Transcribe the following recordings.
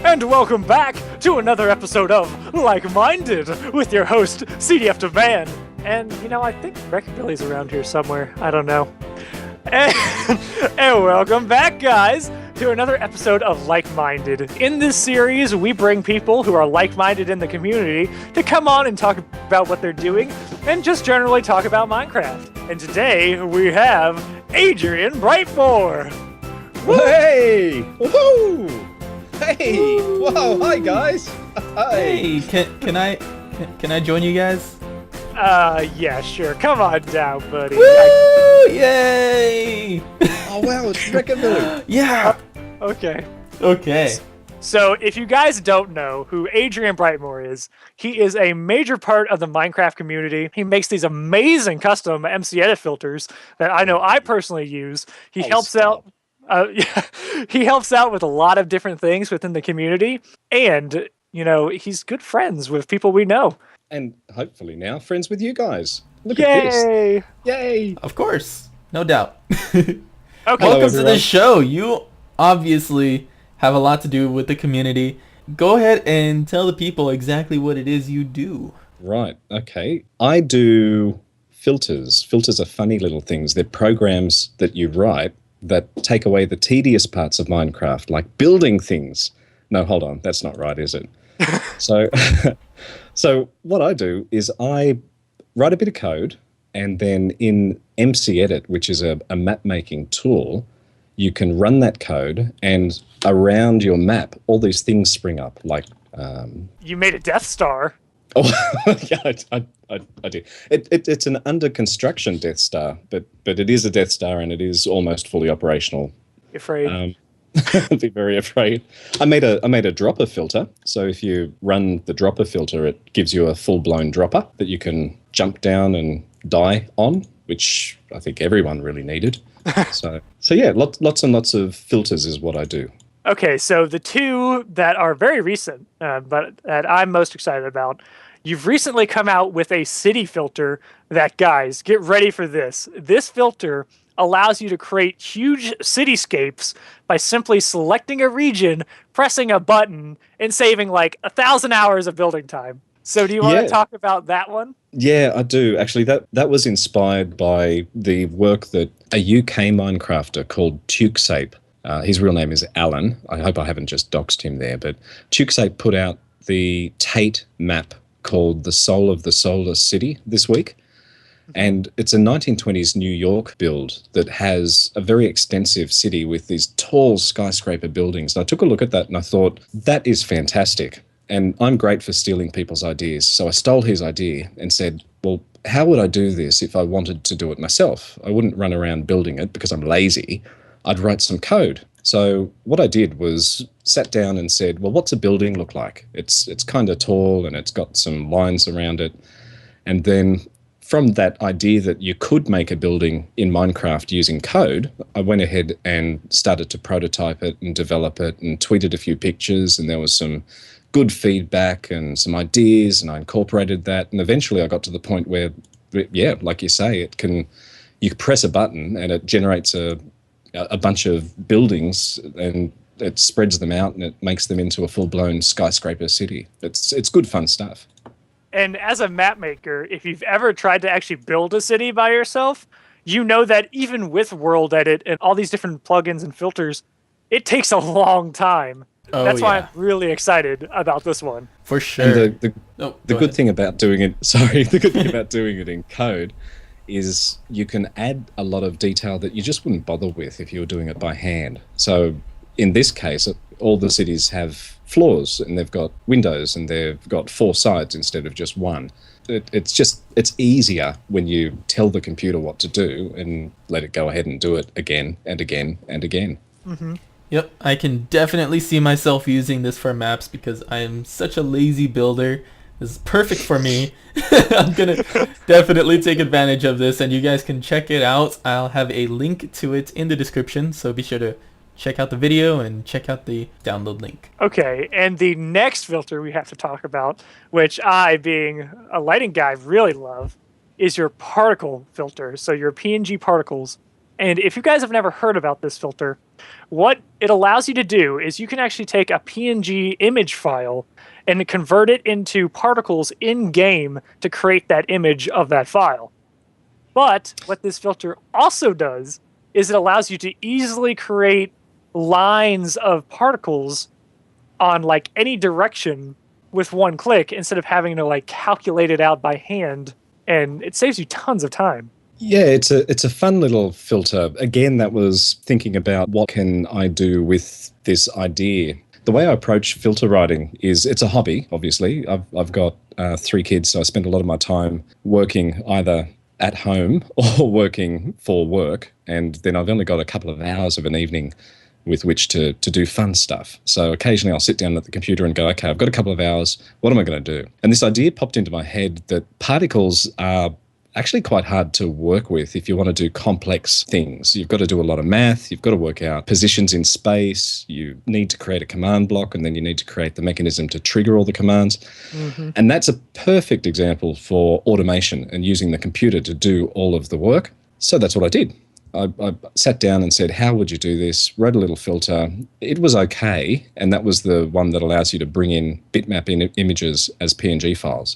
and welcome back to another episode of Like-Minded with your host, CDFDMAN. And, I think Recabilly's around here somewhere. I don't know. And welcome back, guys, to another episode of Like-Minded. In this series, we bring people who are like-minded in the community to come on and talk about what they're doing and just generally talk about Minecraft. And today, we have Adrian ABrightmoore. Hey! Woohoo! Hey! Whoa! Hi, guys! Hi. Hey, can I join you guys? Yeah, sure. Come on down, buddy. Woo! Yay! Oh wow, it's Recabilly. Yeah. Okay. Okay. So, if you guys don't know who Adrian ABrightmoore is, he is a major part of the Minecraft community. He makes these amazing custom MCEdit filters that I know I personally use. He helps out. He helps out with a lot of different things within the community, and he's good friends with people we know. And hopefully now friends with you guys. Look Yay! at this. Yay! Of course, no doubt. Okay. Welcome to the show. You obviously have a lot to do with the community. Go ahead and tell the people exactly what it is you do. Right. Okay. I do filters. Filters are funny little things. They're programs that you write that take away the tedious parts of Minecraft, like building things. No, hold on. That's not right, is it? So what I do is I write a bit of code, and then in MCEdit, which is a map-making tool, you can run that code, and around your map, all these things spring up, like... You made a Death Star. Oh, yeah, I do. It's an under construction Death Star, but it is a Death Star, and it is almost fully operational. You're afraid? I'd be very afraid. I made a dropper filter. So if you run the dropper filter, it gives you a full-blown dropper that you can jump down and die on, which I think everyone really needed. So yeah, lots and lots of filters is what I do. Okay, so the two that are very recent, but that I'm most excited about, you've recently come out with a city filter that, guys, get ready for this. This filter allows you to create huge cityscapes by simply selecting a region, pressing a button, and saving like 1,000 hours of building time. So do you want to talk about that one? Yeah, I do. Actually, that was inspired by the work that a UK Minecrafter called tewkesape, his real name is Alan. I hope I haven't just doxed him there, but tewkesape put out the Tate map called The Soul of the Soulless City this week. And it's a 1920s New York build that has a very extensive city with these tall skyscraper buildings. And I took a look at that and I thought, that is fantastic. And I'm great for stealing people's ideas. So I stole his idea and said, well, how would I do this if I wanted to do it myself? I wouldn't run around building it because I'm lazy. I'd write some code. So what I did was sat down and said, well, what's a building look like? It's kind of tall and it's got some lines around it. And then from that idea that you could make a building in Minecraft using code, I went ahead and started to prototype it and develop it and tweeted a few pictures, and there was some good feedback and some ideas, and I incorporated that. And eventually I got to the point where, yeah, like you say, you press a button and it generates a bunch of buildings and it spreads them out and it makes them into a full-blown skyscraper city. It's good fun stuff. And as a map maker, if you've ever tried to actually build a city by yourself, you know that even with World Edit and all these different plugins and filters, it takes a long time. That's why I'm really excited about this one. For sure. And the good thing about doing it, the good thing about doing it in code is you can add a lot of detail that you just wouldn't bother with if you were doing it by hand. So in this case, all the cities have floors and they've got windows and they've got 4 sides instead of just one. It's easier when you tell the computer what to do and let it go ahead and do it again and again and again. Mm-hmm. Yep, I can definitely see myself using this for maps because I am such a lazy builder. This is perfect for me. I'm going to definitely take advantage of this, and you guys can check it out. I'll have a link to it in the description, so be sure to check out the video and check out the download link. Okay, and the next filter we have to talk about, which I, being a lighting guy, really love, is your particle filter. So your PNG particles. And if you guys have never heard about this filter, What it allows you to do is you can actually take a PNG image file and convert it into particles in-game to create that image of that file. But what this filter also does is it allows you to easily create lines of particles on like any direction with one click instead of having to like calculate it out by hand, and it saves you tons of time. Yeah, it's a fun little filter. Again, that was thinking about what can I do with this idea. The way I approach filter writing is it's a hobby, obviously. I've got 3 kids, so I spend a lot of my time working either at home or working for work, and then I've only got a couple of hours of an evening with which to do fun stuff. So occasionally I'll sit down at the computer and go, okay, I've got a couple of hours. What am I going to do? And this idea popped into my head that particles are actually quite hard to work with if you want to do complex things. You've got to do a lot of math. You've got to work out positions in space. You need to create a command block, and then you need to create the mechanism to trigger all the commands. Mm-hmm. And that's a perfect example for automation and using the computer to do all of the work. So that's what I did. I sat down and said, how would you do this? Wrote a little filter. It was okay, and that was the one that allows you to bring in bitmap images as PNG files.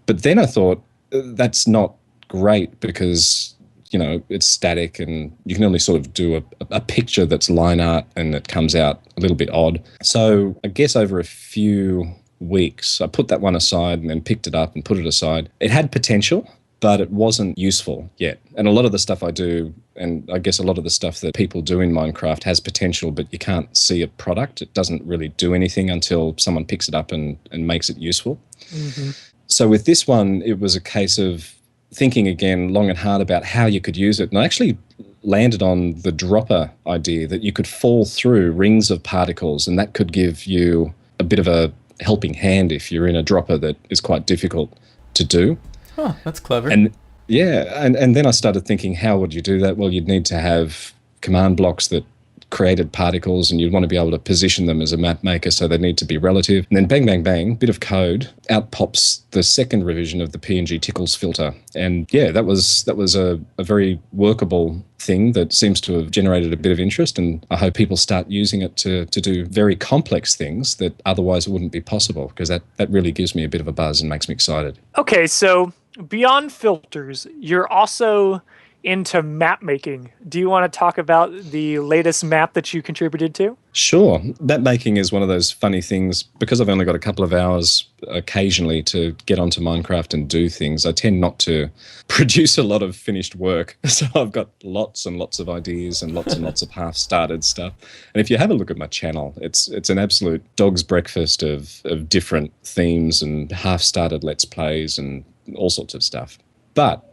But then I thought, that's not great because, you know, it's static and you can only sort of do a picture that's line art and it comes out a little bit odd. So I guess over a few weeks, I put that one aside and then picked it up and put it aside. It had potential, but it wasn't useful yet. And a lot of the stuff I do, and I guess a lot of the stuff that people do in Minecraft has potential, but you can't see a product. It doesn't really do anything until someone picks it up and makes it useful. Mm-hmm. So with this one, it was a case of thinking again long and hard about how you could use it. And I actually landed on the dropper idea that you could fall through rings of particles, and that could give you a bit of a helping hand if you're in a dropper that is quite difficult to do. Oh, that's clever. And yeah, and then I started thinking, how would you do that? Well, you'd need to have command blocks that created particles, and you'd want to be able to position them as a map maker, so they need to be relative. And then bang, bang, bang, bit of code, out pops the second revision of the PNG tickles filter. And yeah, that was a very workable thing that seems to have generated a bit of interest, and I hope people start using it to do very complex things that otherwise wouldn't be possible, because that really gives me a bit of a buzz and makes me excited. Okay, so beyond filters, you're also into map making. Do you want to talk about the latest map that you contributed to? Sure. Map making is one of those funny things. Because I've only got a couple of hours occasionally to get onto Minecraft and do things, I tend not to produce a lot of finished work. So I've got lots and lots of ideas and lots of half-started stuff. And if you have a look at my channel, it's an absolute dog's breakfast of different themes and half-started Let's Plays and all sorts of stuff. But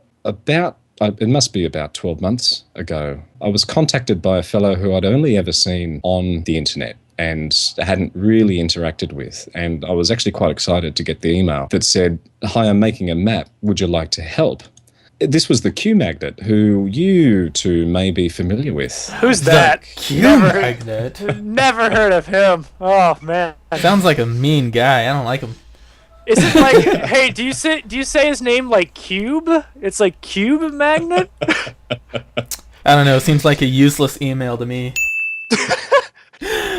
it must be about 12 months ago, I was contacted by a fellow who I'd only ever seen on the internet and hadn't really interacted with. And I was actually quite excited to get the email that said, hi, I'm making a map. Would you like to help? This was the Q Magnet, who you two may be familiar with. Who's that? Q Magnet? Never heard of him. Oh, man. Sounds like a mean guy. I don't like him. Is it like, hey, do you say his name like Cube? It's like Cube Magnet? I don't know. Seems like a useless email to me.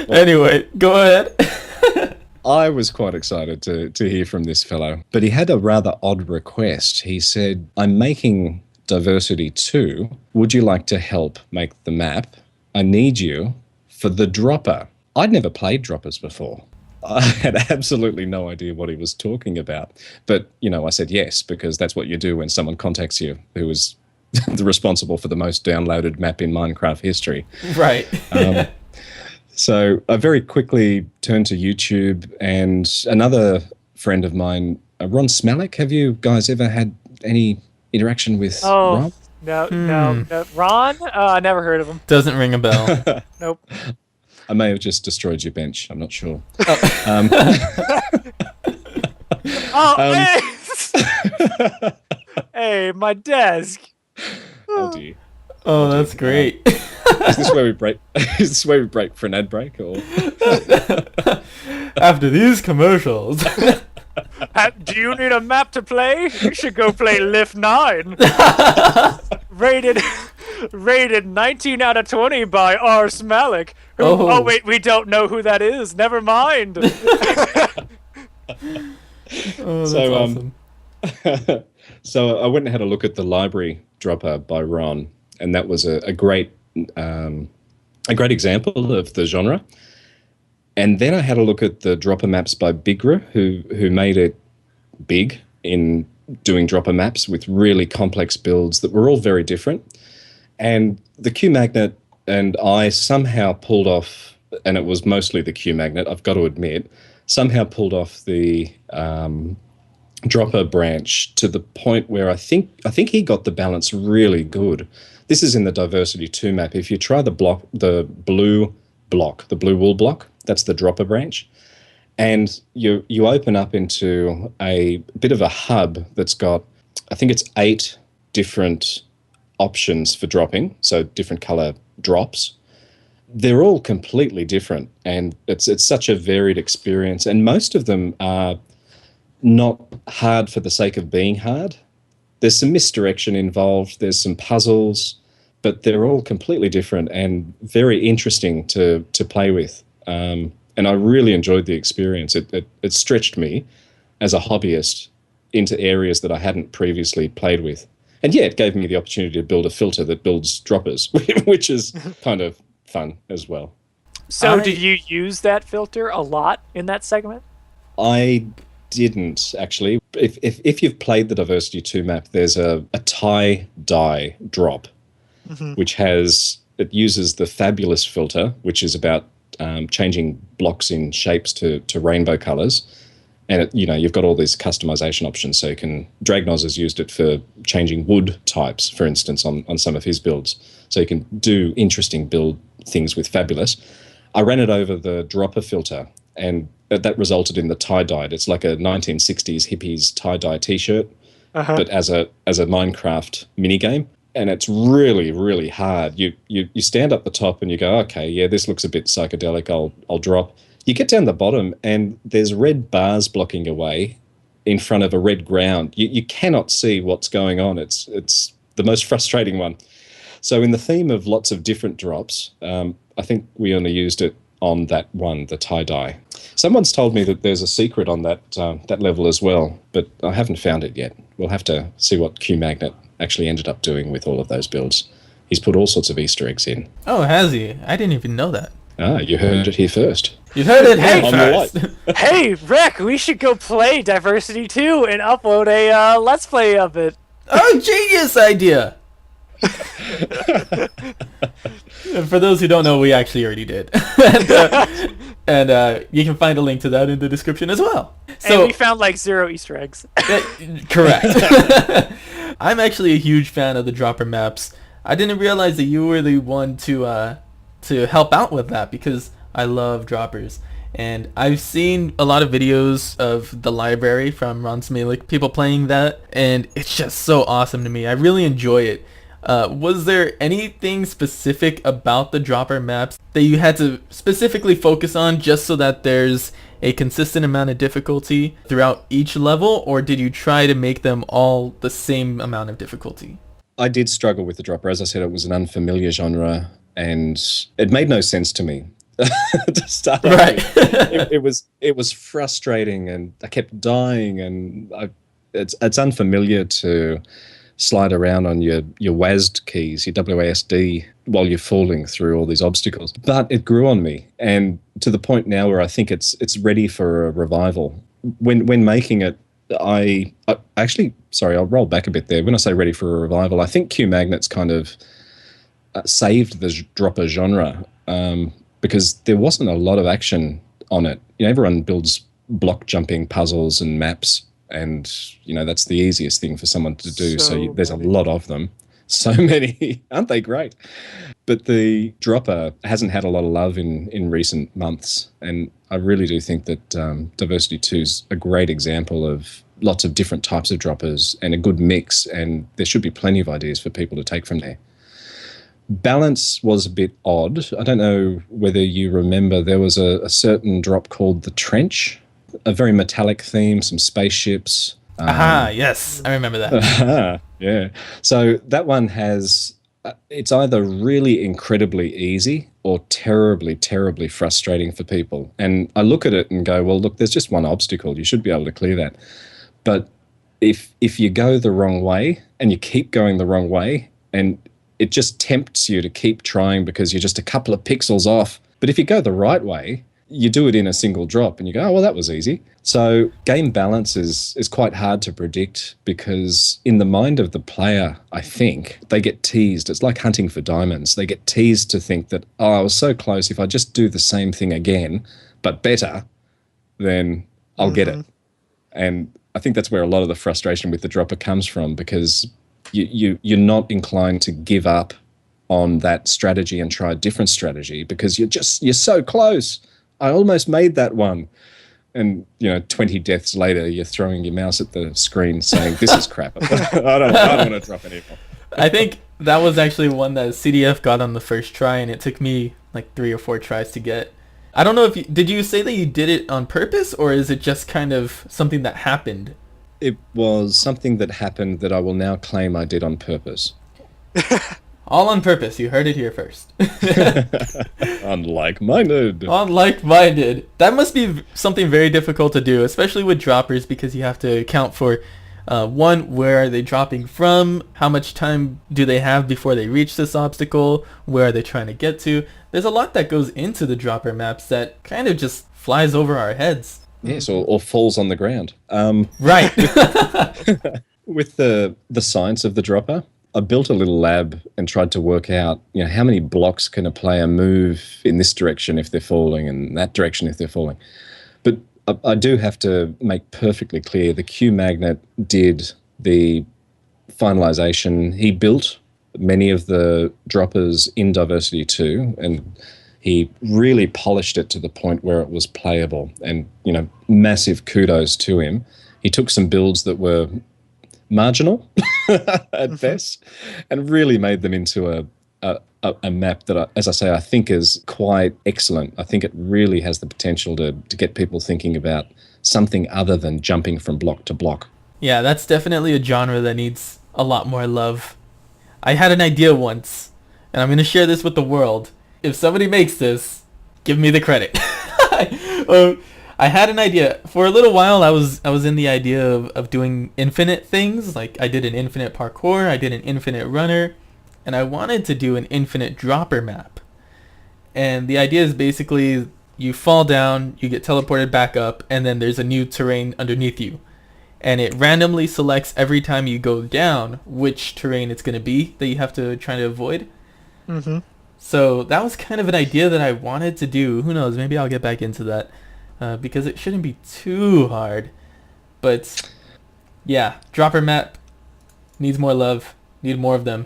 Anyway, go ahead. I was quite excited to hear from this fellow, but he had a rather odd request. He said, I'm making Diversity 2. Would you like to help make the map? I need you for the dropper. I'd never played droppers before. I had absolutely no idea what he was talking about. But, you know, I said yes, because that's what you do when someone contacts you who is responsible for the most downloaded map in Minecraft history. Right. So I very quickly turned to YouTube, and another friend of mine, Ron Smellick. Have you guys ever had any interaction with Ron? No. Ron? I never heard of him. Doesn't ring a bell. Nope. I may have just destroyed your bench. I'm not sure. Hey, my desk. Oh dear. Oh, that's great. Is this where we break? Is this where we break for an ad break, or after these commercials? Do you need a map to play? You should go play Lift 9. Rated 19 out of 20 by R. Smalik. Oh. Oh, wait, we don't know who that is. Never mind. Oh, that's So, awesome. So I went and had a look at the library dropper by Ron, and that was a great example of the genre. And then I had a look at the dropper maps by Bigra, who made it big in doing dropper maps with really complex builds that were all very different. And the Q Magnet and I somehow pulled off, and it was mostly the Q Magnet, I've got to admit, somehow pulled off the dropper branch to the point where I think he got the balance really good. This is in the Diversity 2 map. If you try the blue wool block, that's the dropper branch. And you open up into a bit of a hub that's got, I think it's 8 different options for dropping, so different color drops. They're all completely different, and it's such a varied experience. And most of them are not hard for the sake of being hard. There's some misdirection involved. There's some puzzles, but they're all completely different and very interesting to play with. And I really enjoyed the experience. It stretched me as a hobbyist into areas that I hadn't previously played with. And yeah, it gave me the opportunity to build a filter that builds droppers, which is kind of fun as well. So did you use that filter a lot in that segment? I didn't, actually. If you've played the Diversity 2 map, there's a tie-dye drop, which uses the Fabulous filter, which is about changing blocks in shapes to rainbow colors. And you've got all these customization options. So you can, Dragnoz has used it for changing wood types, for instance, on some of his builds. So you can do interesting build things with Fabulous. I ran it over the dropper filter, and that resulted in the tie-dyed. It's like a 1960s hippies tie-dye t-shirt, but as a Minecraft minigame. And it's really, really hard. You stand up the top and you go, okay, yeah, this looks a bit psychedelic. I'll drop. You get down the bottom and there's red bars blocking away in front of a red ground. You cannot see what's going on. It's the most frustrating one. So in the theme of lots of different drops, I think we only used it on that one, the tie-dye. Someone's told me that there's a secret on that level as well, but I haven't found it yet. We'll have to see what Q Magnet actually ended up doing with all of those builds. He's put all sorts of Easter eggs in. Oh, has he? I didn't even know that. Ah, you heard it here first. You heard it here On first. Hey, Rec, we should go play Diversity 2 and upload a Let's Play of it. Oh, genius idea! For those who don't know, we actually already did. and you can find a link to that in the description as well. So, and we found like 0 Easter eggs. Correct. I'm actually a huge fan of the dropper maps. I didn't realize that you were the one to help out with that, because I love droppers. And I've seen a lot of videos of the library from Ron Smilik, people playing that, and it's just so awesome to me. I really enjoy it. Was there anything specific about the dropper maps that you had to specifically focus on just so that there's a consistent amount of difficulty throughout each level, or did you try to make them all the same amount of difficulty? I did struggle with the dropper. As I said, it was an unfamiliar genre, and it made no sense to me to start. Right. It was frustrating, and I kept dying, and it's unfamiliar to slide around on your WASD keys, your WASD, while you're falling through all these obstacles. But it grew on me, and to the point now where I think it's ready for a revival. When making it, I actually, sorry, I'll roll back a bit there. When I say ready for a revival, I think Q Magnet's kind of saved the dropper genre, because there wasn't a lot of action on it. Everyone builds block jumping puzzles and maps, and that's the easiest thing for someone to do. So there's a lot of them. So many. Aren't they great? But the dropper hasn't had a lot of love in recent months, and I really do think that Diversity 2 is a great example of lots of different types of droppers and a good mix, and there should be plenty of ideas for people to take from there. Balance was a bit odd. I don't know whether you remember, there was a certain drop called the Trench, a very metallic theme, some spaceships. Yes, I remember that. Yeah. So that one has it's either really incredibly easy or terribly, terribly frustrating for people. And I look at it and go, well, look, there's just one obstacle. You should be able to clear that. But if you go the wrong way and you keep going the wrong way, and it just tempts you to keep trying because you're just a couple of pixels off. But if you go the right way, you do it in a single drop and you go, oh, well, that was easy. So game balance is quite hard to predict because in the mind of the player, I think, they get teased. It's like hunting for diamonds. They get teased to think that, oh, I was so close. If I just do the same thing again, but better, then I'll get it. And I think that's where a lot of the frustration with the dropper comes from, because you're not inclined to give up on that strategy and try a different strategy because you're so close. I almost made that one. And, 20 deaths later, you're throwing your mouse at the screen saying, this is crap. I don't want to drop anymore. I think that was actually one that CDF got on the first try, and it took me like 3 or 4 tries to get. I don't know if did you say that you did it on purpose, or is it just kind of something that happened? It was something that happened that I will now claim I did on purpose. All on purpose. You heard it here first. Unlike-minded. Unlike-minded. That must be something very difficult to do, especially with droppers, because you have to account for, one, where are they dropping from? How much time do they have before they reach this obstacle? Where are they trying to get to? There's a lot that goes into the dropper maps that kind of just flies over our heads. Yes, or falls on the ground. Right. With the science of the dropper, I built a little lab and tried to work out, how many blocks can a player move in this direction if they're falling and that direction if they're falling. But I do have to make perfectly clear the Q Magnet did the finalization. He built many of the droppers in Diversity 2, and he really polished it to the point where it was playable. And, massive kudos to him. He took some builds that were marginal at best and really made them into a map that, as I say, I think is quite excellent. I think it really has the potential to get people thinking about something other than jumping from block to block. Yeah, that's definitely a genre that needs a lot more love. I had an idea once, and I'm going to share this with the world. If somebody makes this, give me the credit. I had an idea. For a little while, I was in the idea of doing infinite things. Like, I did an infinite parkour, I did an infinite runner, and I wanted to do an infinite dropper map. And the idea is basically you fall down, you get teleported back up, and then there's a new terrain underneath you. And it randomly selects every time you go down which terrain it's going to be that you have to try to avoid. Mm-hmm. So that was kind of an idea that I wanted to do. Who knows, maybe I'll get back into that. Because it shouldn't be too hard. But yeah, dropper map needs more love. Need more of them.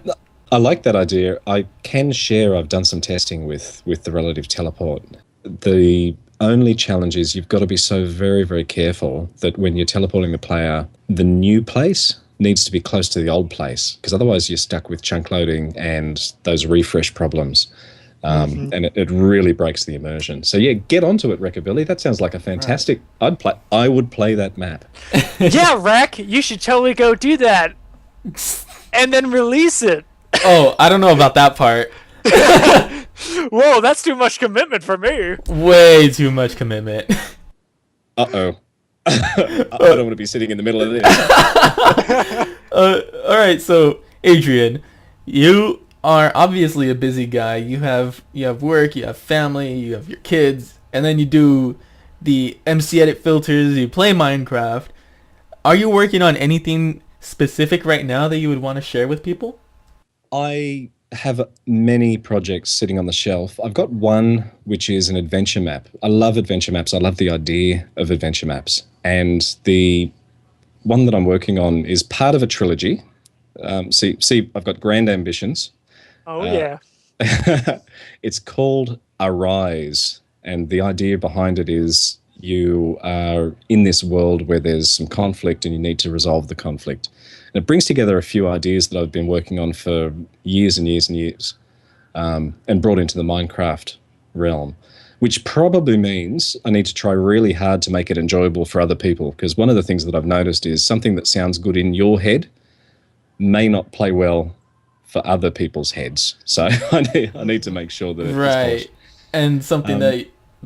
I like that idea. I can share I've done some testing with the relative teleport. The only challenge is you've got to be so very, very careful that when you're teleporting the player, the new place needs to be close to the old place, because otherwise you're stuck with chunk loading and those refresh problems. And it really breaks the immersion. So yeah, get onto it, Recabilly. That sounds like a fantastic. Right. I would play that map. Yeah, Rec, you should totally go do that, and then release it. Oh, I don't know about that part. Whoa, that's too much commitment for me. Way too much commitment. Uh-oh. I don't want to be sitting in the middle of this. All right, so Adrian, you are obviously a busy guy. You have work, you have family, you have your kids, and then you do the MCEdit filters, you play Minecraft. Are you working on anything specific right now that you would want to share with people? I have many projects sitting on the shelf. I've got one which is an adventure map. I love adventure maps. I love the idea of adventure maps. And the one that I'm working on is part of a trilogy. See, I've got grand ambitions. Oh, yeah. It's called Arise, and the idea behind it is you are in this world where there's some conflict and you need to resolve the conflict. And it brings together a few ideas that I've been working on for years and years and years, and brought into the Minecraft realm, which probably means I need to try really hard to make it enjoyable for other people, because one of the things that I've noticed is something that sounds good in your head may not play well for other people's heads. So I need to make sure that it's Right. polished. And something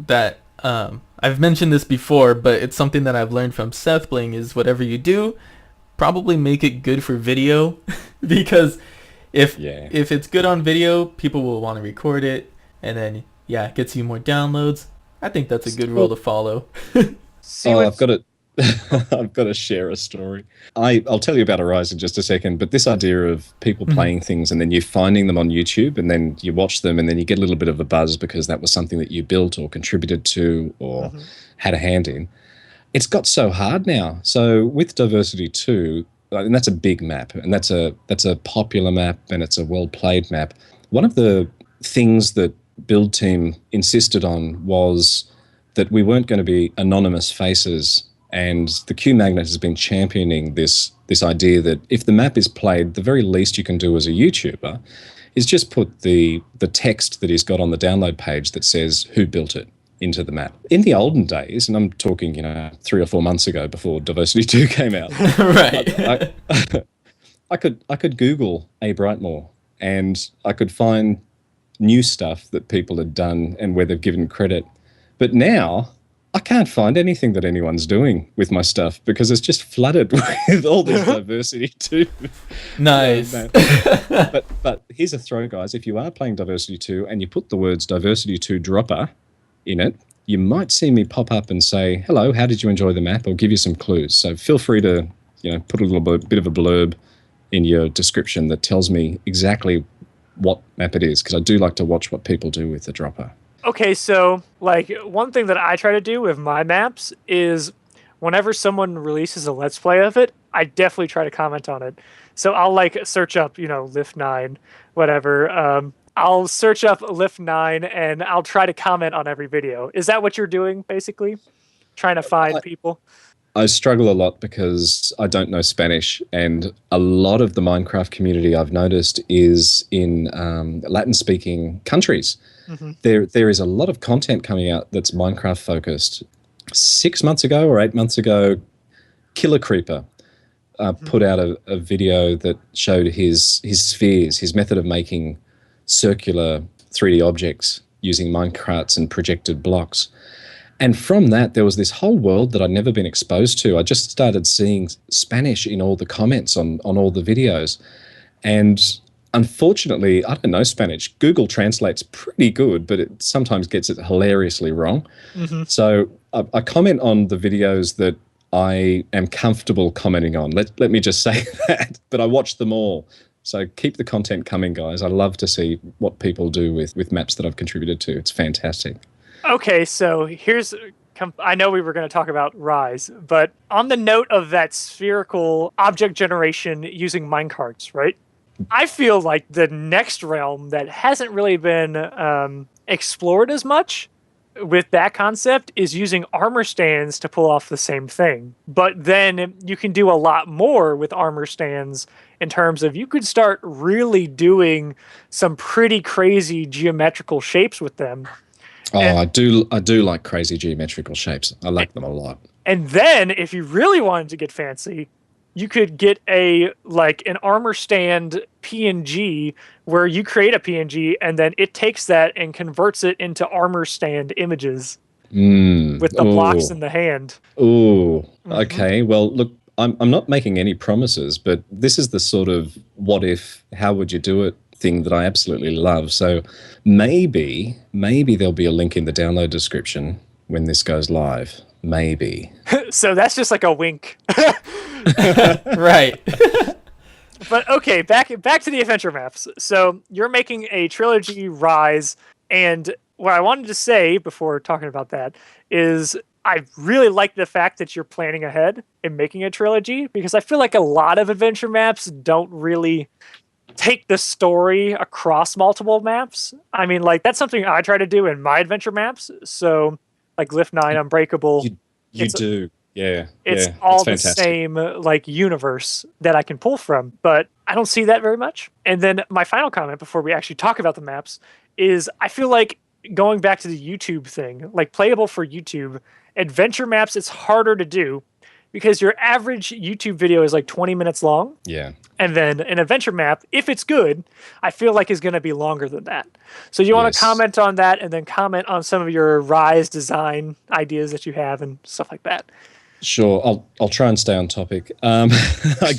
that I've mentioned this before, but it's something that I've learned from Seth Bling is whatever you do, probably make it good for video because if it's good on video, people will want to record it, and then it gets you more downloads. I think that's a good rule to follow. I've got to I've got to share a story. I'll tell you about Arise in just a second, but this idea of people playing things and then you finding them on YouTube and then you watch them and then you get a little bit of a buzz because that was something that you built or contributed to or had a hand in. It's got so hard now. So with Diversity 2, and that's a big map, and that's a popular map, and it's a well-played map. One of the things that Build Team insisted on was that we weren't going to be anonymous faces, and the Q Magnet has been championing this idea that if the map is played, the very least you can do as a YouTuber is just put the text that he's got on the download page that says who built it into the map. In the olden days, and I'm talking 3 or 4 months ago before Diversity 2 came out, Right. I could Google ABrightmoore and I could find new stuff that people had done and where they've given credit. But now I can't find anything that anyone's doing with my stuff because it's just flooded with all this Diversity 2. Nice. But here's a throw, guys. If you are playing Diversity 2 and you put the words Diversity 2 dropper in it, you might see me pop up and say, hello, how did you enjoy the map? I'll give you some clues. So feel free to put a little bit of a blurb in your description that tells me exactly what map it is, because I do like to watch what people do with the dropper. Okay, so one thing that I try to do with my maps is whenever someone releases a Let's Play of it, I definitely try to comment on it. So I'll search up, Lift 9, whatever. I'll search up Lift 9 and I'll try to comment on every video. Is that what you're doing, basically? Trying to find people? I struggle a lot because I don't know Spanish, and a lot of the Minecraft community I've noticed is in Latin-speaking countries. There is a lot of content coming out that's Minecraft focused. 6 months ago or 8 months ago, Killer Creeper put out a video that showed his spheres, his method of making circular 3D objects using minecarts and projected blocks. And from that, there was this whole world that I'd never been exposed to. I just started seeing Spanish in all the comments on all the videos. And unfortunately, I don't know Spanish. Google translates pretty good, but it sometimes gets it hilariously wrong. So I comment on the videos that I am comfortable commenting on. Let me just say that. But I watch them all. So keep the content coming, guys. I love to see what people do with maps that I've contributed to. It's fantastic. Okay, so I know we were going to talk about Rise, but on the note of that spherical object generation using minecarts, right? I feel like the next realm that hasn't really been explored as much with that concept is using armor stands to pull off the same thing. But then you can do a lot more with armor stands in terms of you could start really doing some pretty crazy geometrical shapes with them. Oh, I do like crazy geometrical shapes. I like them a lot. And then if you really wanted to get fancy, you could get an armor stand PNG where you create a PNG and then it takes that and converts it into armor stand images with the blocks in the hand. Oh, okay. Well, look, I'm not making any promises, but this is the sort of what if, how would you do it thing that I absolutely love. So maybe there'll be a link in the download description when this goes live. Maybe. So that's just like a wink. Right. But okay, back to the adventure maps. So you're making a trilogy Rise, and what I wanted to say before talking about that is I really like the fact that you're planning ahead and making a trilogy, because I feel like a lot of adventure maps don't really take the story across multiple maps. I mean, that's something I try to do in my adventure maps. So Lift 9, Unbreakable. You do. Yeah. It's all the same universe that I can pull from, but I don't see that very much. And then my final comment before we actually talk about the maps is I feel like going back to the YouTube thing, playable for YouTube, adventure maps, it's harder to do because your average YouTube video is like 20 minutes long. Yeah. And then an adventure map, if it's good, I feel like is going to be longer than that. So you want to comment on that, and then comment on some of your Rise design ideas that you have and stuff like that. Sure, I'll try and stay on topic. I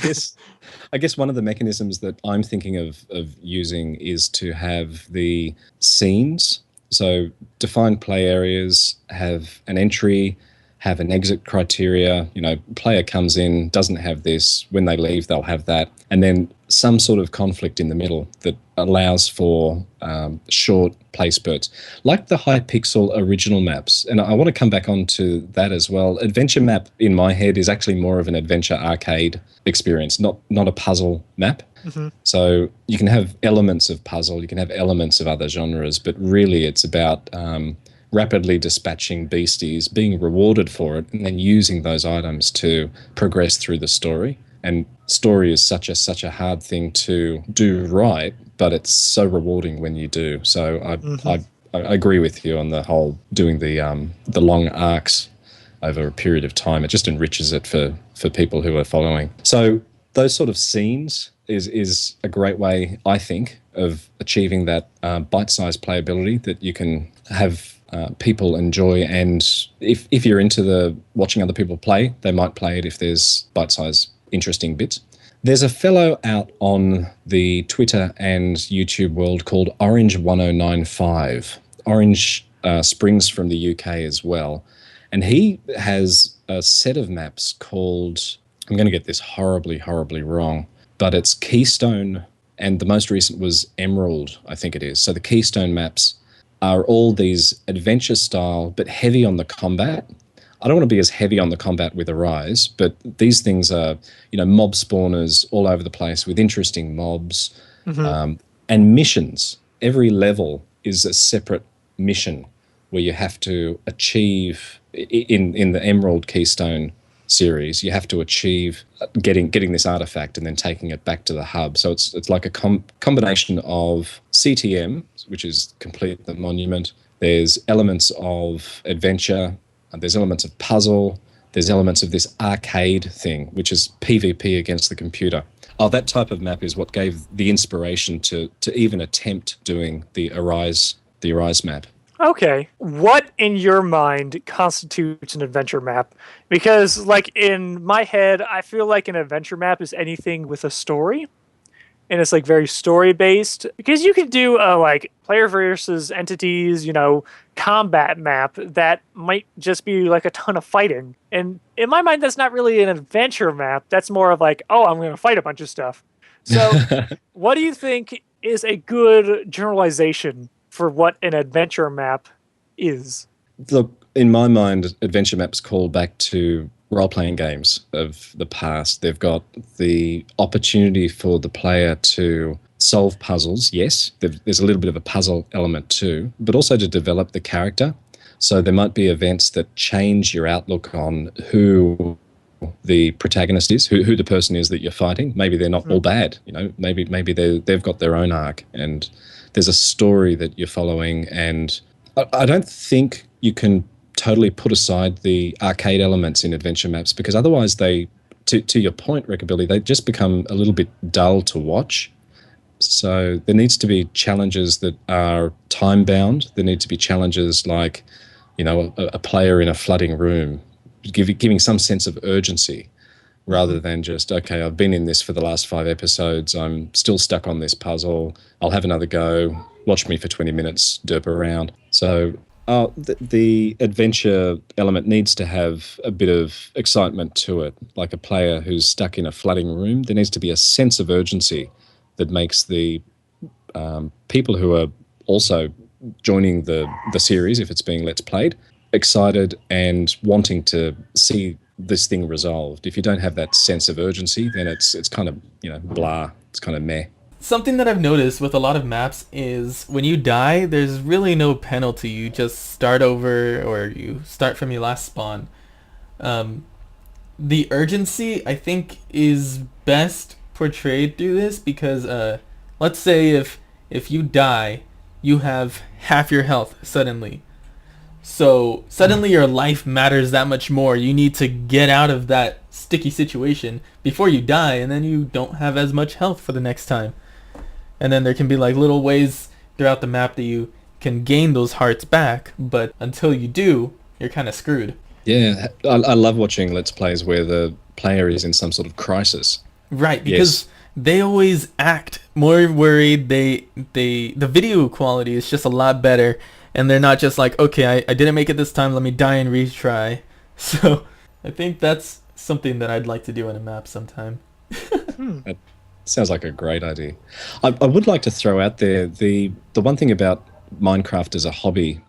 guess one of the mechanisms that I'm thinking of using is to have the scenes. So define play areas, have an entry, have an exit criteria. Player comes in, doesn't have this. When they leave, they'll have that. And then some sort of conflict in the middle that allows for short play spurts, like the Hypixel original maps. And I want to come back onto that as well. Adventure map, in my head, is actually more of an adventure arcade experience, not a puzzle map. Mm-hmm. So you can have elements of puzzle, you can have elements of other genres, but really it's about rapidly dispatching beasties, being rewarded for it, and then using those items to progress through the story. And story is such a hard thing to do right, but it's so rewarding when you do. So I agree with you on the whole doing the long arcs over a period of time. It just enriches it for people who are following. So those sort of scenes is a great way, I think, of achieving that bite-sized playability that you can have people enjoy. And if you're into the watching other people play, they might play it if there's bite-sized interesting bits. There's a fellow out on the Twitter and YouTube world called Orange1095. Orange springs from the UK as well. And he has a set of maps called, I'm going to get this horribly, horribly wrong, but it's Keystone, and the most recent was Emerald, I think it is. So the Keystone maps are all these adventure style, but heavy on the combat. I don't want to be as heavy on the combat with Arise, but these things are, mob spawners all over the place with interesting mobs, and missions. Every level is a separate mission where you have to achieve, in the Emerald Keystone series, you have to achieve getting this artifact and then taking it back to the hub. So it's like a combination of CTM, which is complete the monument. There's elements of adventure, there's elements of puzzle, there's elements of this arcade thing, which is PvP against the computer. Oh, that type of map is what gave the inspiration to even attempt doing the Arise map. Okay. What in your mind constitutes an adventure map? Because, like, in my head, I feel like an adventure map is anything with a story. And it's, like, very story-based. Because you could do a, like, player versus entities, combat map that might just be, like, a ton of fighting. And in my mind, that's not really an adventure map. That's more of, like, oh, I'm going to fight a bunch of stuff. So what do you think is a good generalization for what an adventure map is? Look, in my mind, adventure maps call back to role-playing games of the past. They've got the opportunity for the player to solve puzzles. Yes, there's a little bit of a puzzle element too, but also to develop the character. So there might be events that change your outlook on who the protagonist is, who the person is that you're fighting. Maybe they're not all bad, maybe they've got their own arc, and there's a story that you're following. And I don't think you can totally put aside the arcade elements in adventure maps, because otherwise they, to your point, Recabilly, they just become a little bit dull to watch. So there needs to be challenges that are time-bound. There need to be challenges like, a player in a flooding room, giving some sense of urgency, rather than just, okay, I've been in this for the last 5 episodes, I'm still stuck on this puzzle, I'll have another go, watch me for 20 minutes derp around. So the adventure element needs to have a bit of excitement to it. Like a player who's stuck in a flooding room, there needs to be a sense of urgency that makes the people who are also joining the series, if it's being Let's Played, excited and wanting to see this thing resolved. If you don't have that sense of urgency, then it's kind of, blah, it's kind of meh. Something that I've noticed with a lot of maps is when you die, there's really no penalty. You just start over, or you start from your last spawn. The urgency, I think, is best portrayed through this, because let's say if you die, you have half your health suddenly. So suddenly your life matters that much more. You need to get out of that sticky situation before you die, and then you don't have as much health for the next time. And then there can be like little ways throughout the map that you can gain those hearts back, but until you do, you're kind of screwed. Yeah, I love watching Let's Plays where the player is in some sort of crisis. Right, because they always act more worried. The video quality is just a lot better, and they're not just like, okay, I didn't make it this time, let me die and retry. So I think that's something that I'd like to do in a map sometime. That sounds like a great idea. I would like to throw out there the one thing about Minecraft as a hobby,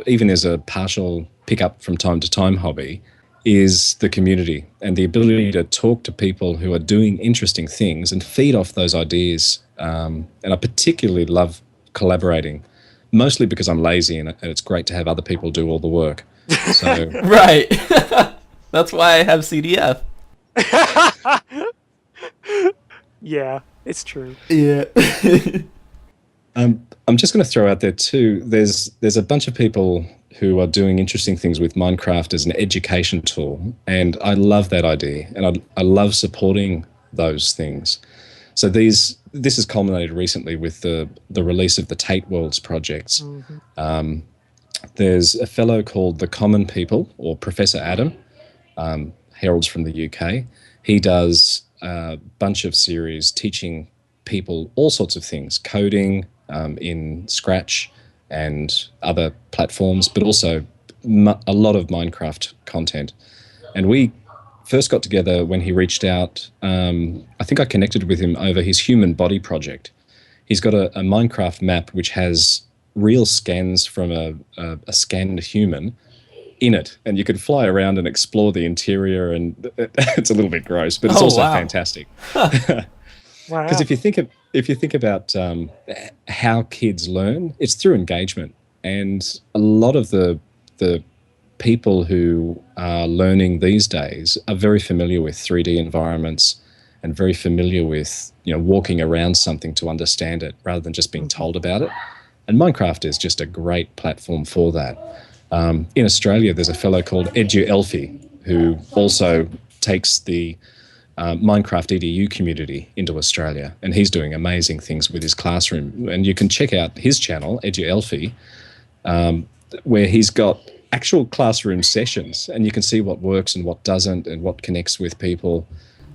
even as a partial pick up from time to time hobby, is the community and the ability to talk to people who are doing interesting things and feed off those ideas. And I particularly love collaborating, mostly because I'm lazy and it's great to have other people do all the work. So Right. That's why I have CDF. Yeah, it's true. Yeah. I'm just going to throw out there too, there's a bunch of people who are doing interesting things with Minecraft as an education tool, and I love that idea, and I love supporting those things. So this has culminated recently with the release of the Tate Worlds projects. There's a fellow called The Common People, or Professor Adam, Herald's from the UK. He does a bunch of series teaching people all sorts of things, coding in Scratch and other platforms, but also a lot of Minecraft content. And we first got together when he reached out. I think I connected with him over his human body project. He's got a Minecraft map which has real scans from a scanned human in it, and you can fly around and explore the interior, and it's a little bit gross, but it's also fantastic. Because if you think about how kids learn, it's through engagement, and a lot of the people who are learning these days are very familiar with 3D environments and very familiar with walking around something to understand it rather than just being told about it. And Minecraft is just a great platform for that. In Australia, there's a fellow called Elfie who also takes the Minecraft EDU community into Australia, and he's doing amazing things with his classroom. And you can check out his channel, Elfie, where he's got actual classroom sessions, and you can see what works and what doesn't and what connects with people.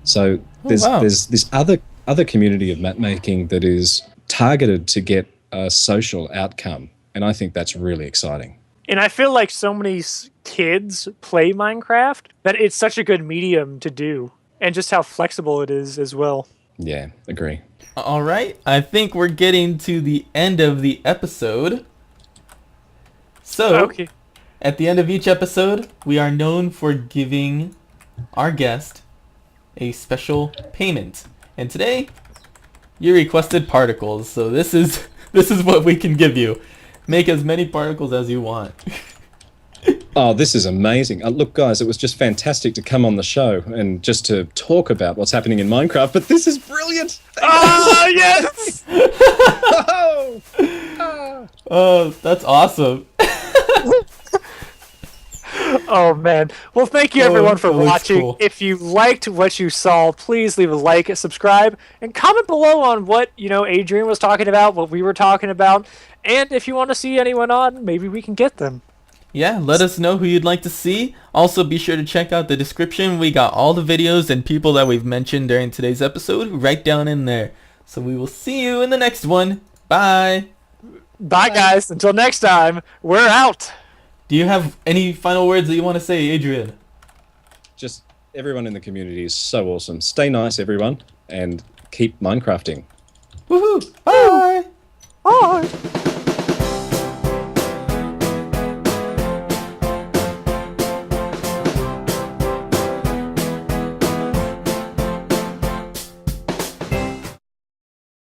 So there's this other community of map making that is targeted to get a social outcome, and I think that's really exciting. And I feel like so many kids play Minecraft that it's such a good medium to do, and just how flexible it is as well. Yeah, agree. All right, I think we're getting to the end of the episode. So, at the end of each episode, we are known for giving our guest a special payment. And today, you requested particles, so this is what we can give you. Make as many particles as you want. Oh, this is amazing. Look, guys, it was just fantastic to come on the show and just to talk about what's happening in Minecraft, but this is brilliant! Oh, yes! Oh, that's awesome. Oh, man. Well, thank you, everyone, for watching. Cool. If you liked what you saw, please leave a like, subscribe, and comment below on what, Adrian was talking about, what we were talking about. And if you want to see anyone on, maybe we can get them. Yeah, let us know who you'd like to see. Also, be sure to check out the description. We got all the videos and people that we've mentioned during today's episode right down in there. So we will see you in the next one. Bye. Bye, guys. Until next time, we're out. Do you have any final words that you want to say, Adrian? Just everyone in the community is so awesome. Stay nice, everyone, and keep Minecrafting. Woohoo! Bye! Bye.